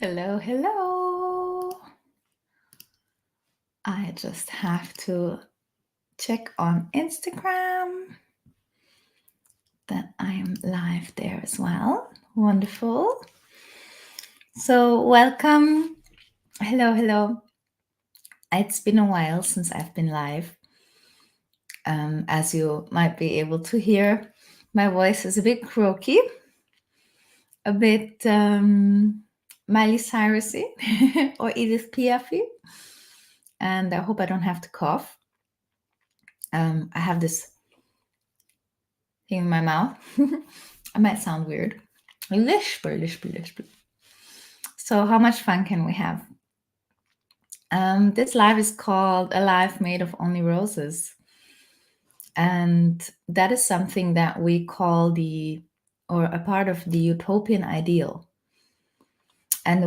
Hello, hello. I just have to check on Instagram that I am live there as well. Wonderful. So, welcome. Hello, hello. It's been a while since I've been live. As you might be able to hear, my voice is a bit croaky, a bit Miley Cyrusy or Edith Piafy, and I hope I don't have to cough. I have this thing in my mouth. I might sound weird. Lisper. So, how much fun can we have? This live is called A Life Made of Only Roses. And that is something that we call a part of the utopian ideal. And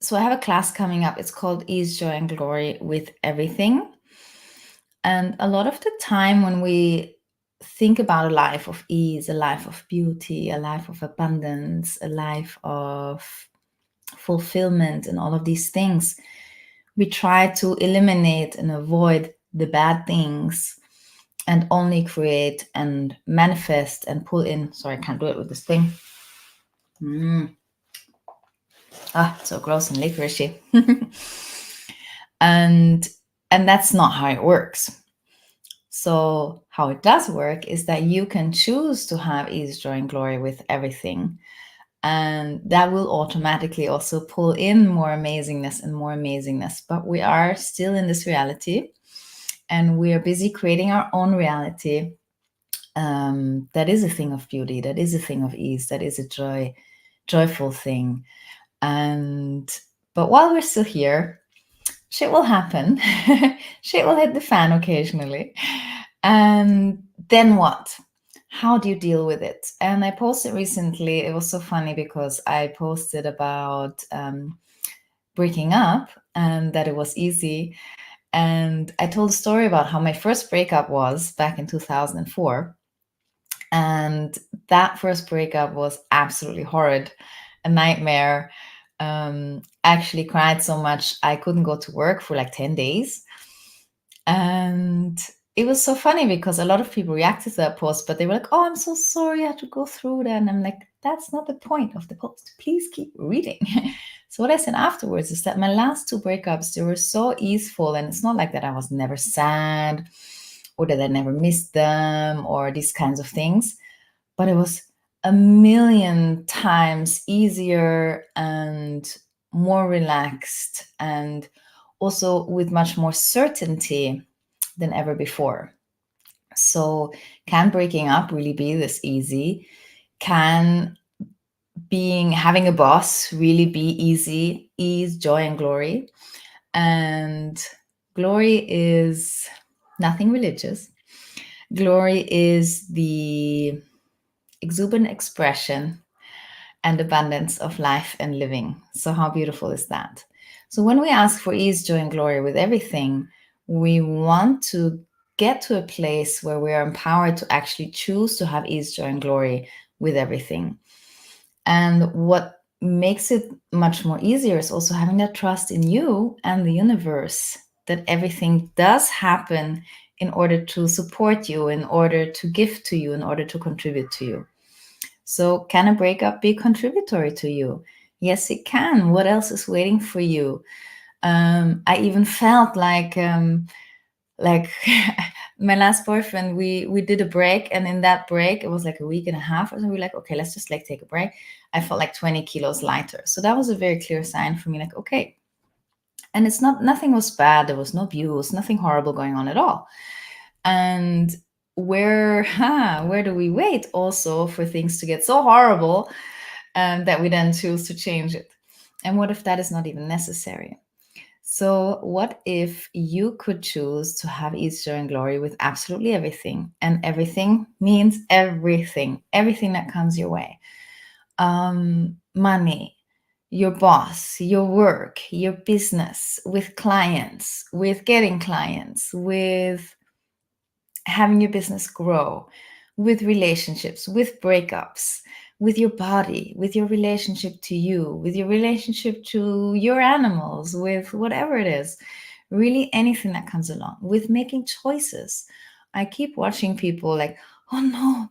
so I have a class coming up. It's called Ease, Joy, and Glory with Everything. And a lot of the time when we think about a life of ease, a life of beauty, a life of abundance, a life of fulfillment, and all of these things, we try to eliminate and avoid the bad things and only create and manifest and pull in. Sorry, I can't do it with this thing. So gross and licoricey. and that's not how it works. So how it does work is that you can choose to have ease, joy, and glory with everything. And that will automatically also pull in more amazingness and more amazingness. But we are still in this reality, and we are busy creating our own reality. That is a thing of beauty, that is a thing of ease, that is a joyful thing. But while we're still here, shit will happen. Shit will hit the fan occasionally. And then what? How do you deal with it? And I posted recently, it was so funny because I posted about breaking up and that it was easy. And I told a story about how my first breakup was back in 2004. And that first breakup was absolutely horrid, a nightmare. I actually cried so much I couldn't go to work for like 10 days. And it was so funny because a lot of people reacted to that post, but they were like, "Oh, I'm so sorry I had to go through that." And I'm like, that's not the point of the post. Please keep reading. So what I said afterwards is that my last two breakups, they were so easeful. And it's not like that I was never sad or that I never missed them or these kinds of things. But it was a million times easier and more relaxed and also with much more certainty than ever before. So can breaking up really be this easy? Can having a boss really be easy? Ease, joy, and glory. And glory is nothing religious. Glory is the exuberant expression and abundance of life and living. So how beautiful is that? So when we ask for ease, joy, and glory with everything, we want to get to a place where we are empowered to actually choose to have ease, joy, and glory with everything. And what makes it much more easier is also having that trust in you and the universe that everything does happen in order to support you, in order to give to you, in order to contribute to you. So can a breakup be contributory to you? Yes, it can. What else is waiting for you? I even felt like my last boyfriend, we did a break, and in that break, it was like a week and a half or so. We were like, okay, let's just like take a break. I felt like 20 kilos lighter. So that was a very clear sign for me, like, okay. And nothing was bad. There was no abuse, nothing horrible going on at all. And where do we wait also for things to get so horrible that we then choose to change it? And what if that is not even necessary? So what if you could choose to have ease, joy, and glory with absolutely everything? And everything means everything that comes your way. Money, your boss, your work, your business, with clients, with getting clients, with having your business grow, with relationships, with breakups, with your body, with your relationship to you, with your relationship to your animals, with whatever it is, really anything that comes along, with making choices. I keep watching people like, oh no,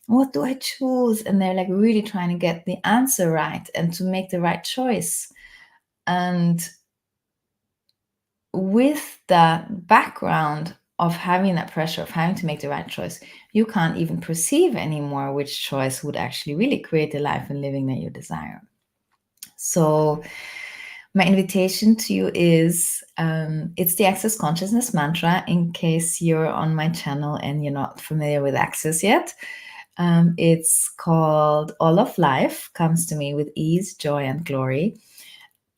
what do I choose? And they're like really trying to get the answer right and to make the right choice. And with that background of having that pressure of having to make the right choice, you can't even perceive anymore which choice would actually really create the life and living that you desire. So, my invitation to you is it's the Access Consciousness mantra in case you're on my channel and you're not familiar with Access yet. It's called All of Life comes to me with ease, joy, and glory.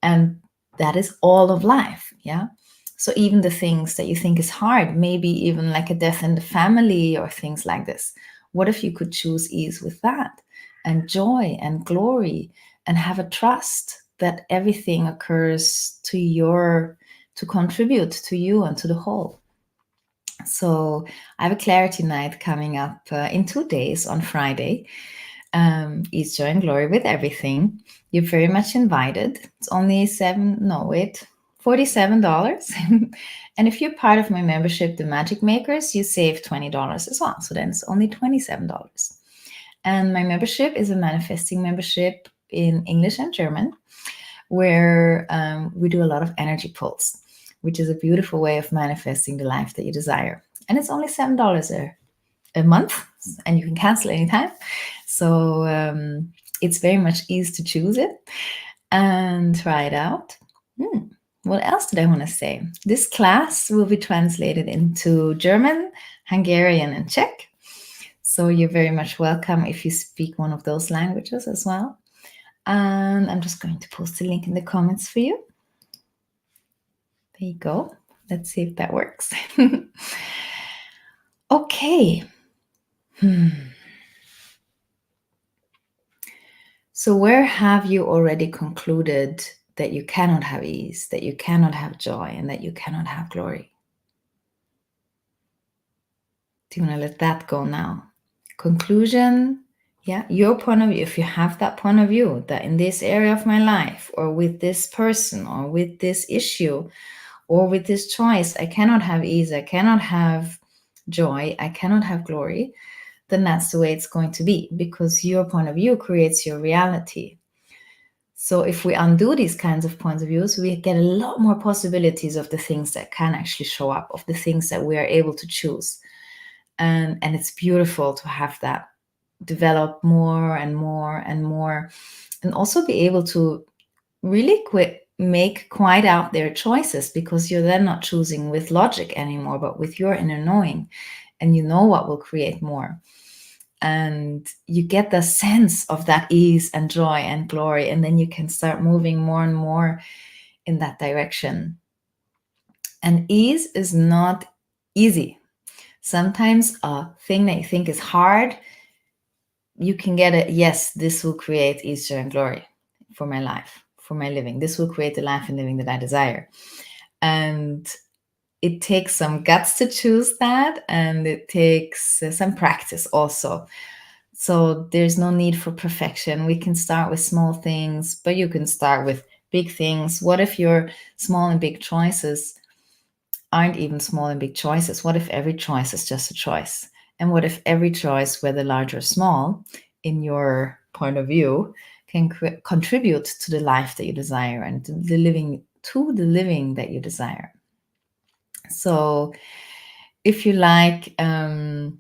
And that is all of life. Yeah. So even the things that you think is hard, maybe even like a death in the family or things like this, what if you could choose ease with that and joy and glory and have a trust that everything occurs to contribute to you and to the whole. So I have a clarity night coming up in 2 days on Friday. Ease, joy, and glory with everything. You're very much invited. It's only $47. And if you're part of my membership, the Magic Makers, you save $20 as well. So then it's only $27. And my membership is a manifesting membership in English and German, where we do a lot of energy pulls, which is a beautiful way of manifesting the life that you desire. And it's only $7 a month, and you can cancel anytime. So it's very much easy to choose it and try it out. What else did I want to say? This class will be translated into German, Hungarian, and Czech. So you're very much welcome if you speak one of those languages as well. And I'm just going to post a link in the comments for you. There you go. Let's see if that works. Okay. So where have you already concluded that you cannot have ease, that you cannot have joy, and that you cannot have glory? Do you want to let that go now? Conclusion, yeah, your point of view, if you have that point of view, that in this area of my life, or with this person, or with this issue, or with this choice, I cannot have ease, I cannot have joy, I cannot have glory, then that's the way it's going to be, because your point of view creates your reality. So if we undo these kinds of points of views, we get a lot more possibilities of the things that can actually show up, of the things that we are able to choose. And it's beautiful to have that develop more and more and more, and also be able to really make quite out their choices, because you're then not choosing with logic anymore, but with your inner knowing, and you know what will create more. And you get the sense of that ease and joy and glory, and then you can start moving more and more in that direction. And ease is not easy. Sometimes a thing that you think is hard, you can get it. Yes, this will create ease, joy, and glory for my life, for my living. This will create the life and living that I desire. And it takes some guts to choose that, and it takes some practice also. So there's no need for perfection. We can start with small things, but you can start with big things. What if your small and big choices aren't even small and big choices? What if every choice is just a choice? And what if every choice, whether large or small, in your point of view, can contribute to the life that you desire and to the living that you desire? So if you like, why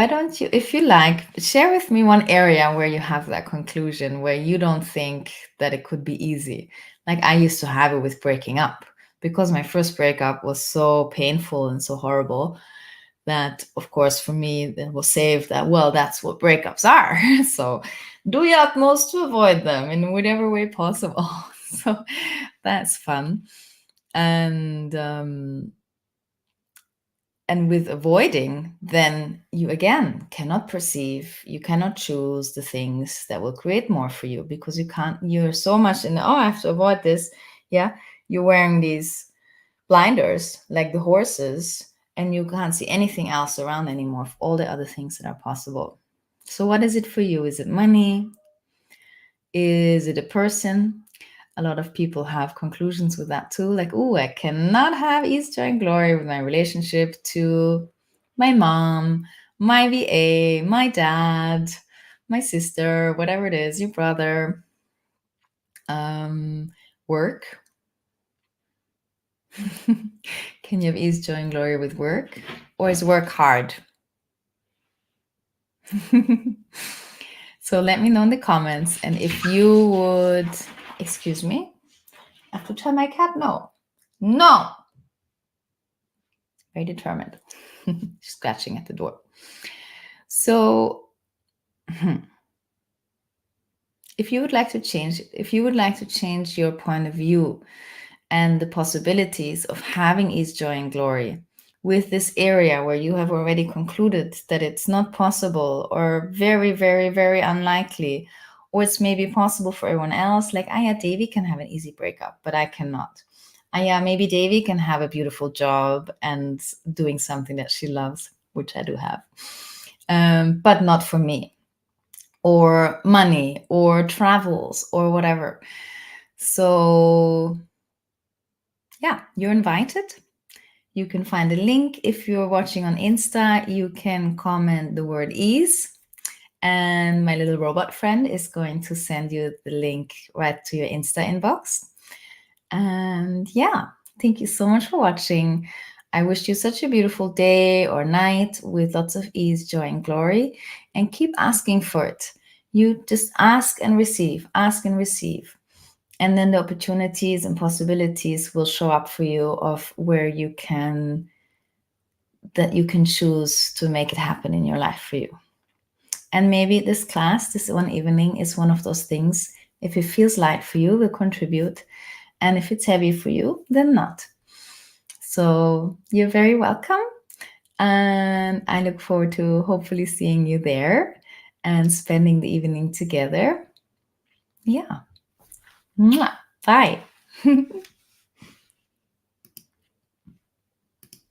don't you, if you like, share with me one area where you have that conclusion, where you don't think that it could be easy. Like I used to have it with breaking up, because my first breakup was so painful and so horrible that, of course, for me, it was saved that, well, that's what breakups are. So do your utmost to avoid them in whatever way possible. So that's fun. And with avoiding, then you again cannot perceive, you cannot choose the things that will create more for you, because you're so much in, oh, I have to avoid this. Yeah. You're wearing these blinders like the horses, and you can't see anything else around anymore of all the other things that are possible. So, what is it for you? Is it money? Is it a person? A lot of people have conclusions with that too. Like, oh, I cannot have ease, joy, and glory with my relationship to my mom, my VA, my dad, my sister, whatever it is, your brother, work. Can you have ease, joy, and glory with work? Or is work hard? So let me know in the comments. And if you would, excuse me, I have to tell my cat no. No. Very determined. Scratching at the door. So if you would like to change it, if you would like to change your point of view and the possibilities of having ease, joy, and glory with this area where you have already concluded that it's not possible or very, very, very unlikely, or it's maybe possible for everyone else, like, yeah, Davy can have an easy breakup, but I cannot. Yeah, maybe Davy can have a beautiful job and doing something that she loves, which I do have, but not for me, or money, or travels, or whatever. So yeah, you're invited. You can find a link. If you're watching on Insta, you can comment the word ease, and my little robot friend is going to send you the link right to your Insta inbox. And yeah, thank you so much for watching. I wish you such a beautiful day or night with lots of ease, joy, and glory, and keep asking for it. You just ask and receive, ask and receive. And then the opportunities and possibilities will show up for you of where you can, that you can choose to make it happen in your life for you. And maybe this class, this one evening, is one of those things. If it feels light for you, will contribute. And if it's heavy for you, then not. So you're very welcome. And I look forward to hopefully seeing you there and spending the evening together. Yeah. Mwah. Bye.